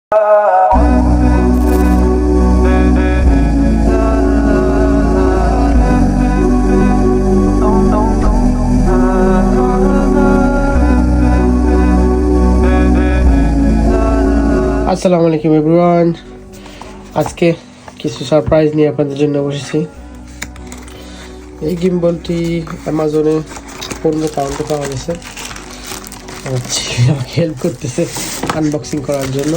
আসসালামু আলাইকুম এভরিওয়ান, আজকে কিছু সারপ্রাইজ নিয়ে আপনাদের জন্য বসেছি। এই গিম্বলটি অ্যামাজনে 15 পাউন্ডে পাওয়া গেছে। হেল্প করতেছে আনবক্সিং করার জন্য।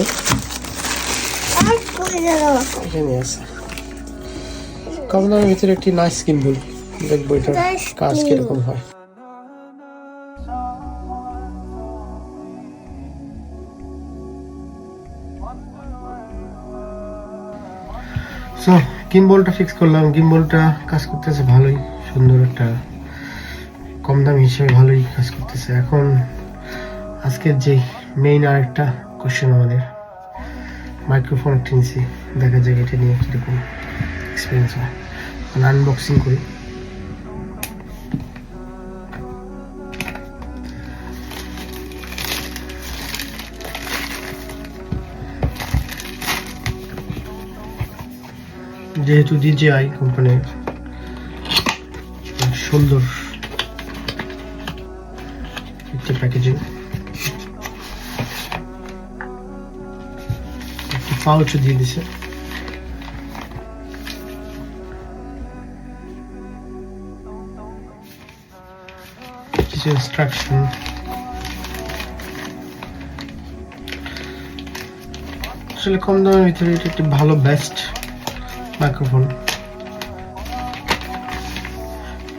এখানে আছে কম দামের ভিতরে একটি নাইস গিম্বল। দেখবো এটার কাজ কিরকম হয়। সো গিম্বলটা ফিক্স করলাম। গিম্বলটা কাজ করতেছে ভালোই, সুন্দর একটা কম দাম হিসেবে ভালোই কাজ করতেছে। এখন আজকের যে মেইন আরেকটা কোশ্চেন, আমাদের মাইক্রোফোন কিনছি, দেখা যায় এটা নিয়ে কীরকম এক্সপিরিয়েন্স হয়। আনবক্সিং করি। যেহেতু DJI কোম্পানির সুন্দর একটি প্যাকেজিং, একটি পাউচ দিয়ে দিছে। কিছু ইনস্ট্রাকশন, আসলে কম দামের ভিতরে এটা একটি ভালো বেস্ট মাইক্রোফোন।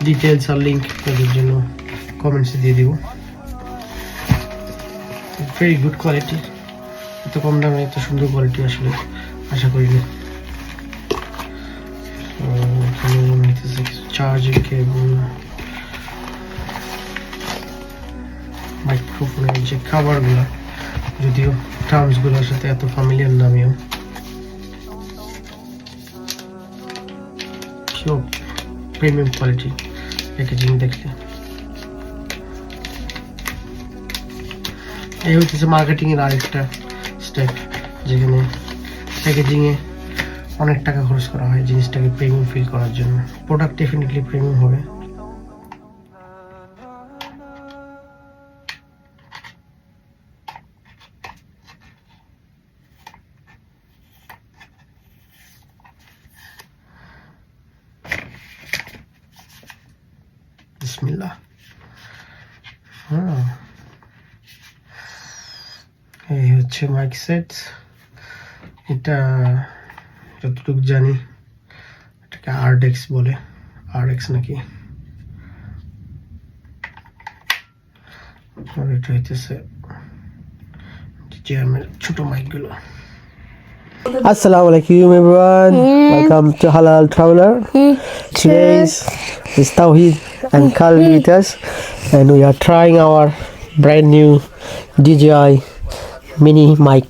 ডিটেলস আর লিঙ্ক আপনাদের জন্য কমেন্টসে দিয়ে দিব। ভেরি গুড কোয়ালিটি, এত কম দামে এত সুন্দর কোয়ালিটি আসলে আশা করিনি। চার্জিং কেবল, মাইক্রোফোনের যে কাভারগুলো, যদিও টার্মসগুলোর সাথে এত ফ্যামিলিয়ার না আমিও। প্রিমিয়াম কোয়ালিটি প্যাকেজিং দেখলে। এই হচ্ছে মার্কেটিং এর আরেকটা স্টেপ, যেখানে প্যাকেজিং এ অনেক টাকা খরচ করা হয় জিনিসটাকে প্রিমিয়াম ফিল করার জন্য। প্রোডাক্ট ডেফিনেটলি প্রিমিয়াম হবে। বিসমিল্লাহ। এই হচ্ছে মাইক সেট। এটা যতটুকু জানি এটাকে আরডেক্স বলে, আরডেক্স নাকি। আর এটা হইতেছে DJI ছোট মাইকগুলো। Assalamu alaikum everyone, welcome to Halal Traveler. Today is Tawheed and Kalvi with us, and we are trying our brand new DJI mini mic.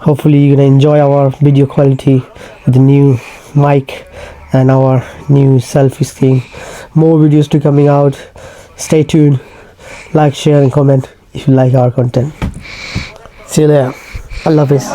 Hopefully you're gonna enjoy our video quality with the new mic and our new selfie screen. More videos to coming out. Stay tuned, like, share and comment if you like our content. See you there. Allah Hafiz.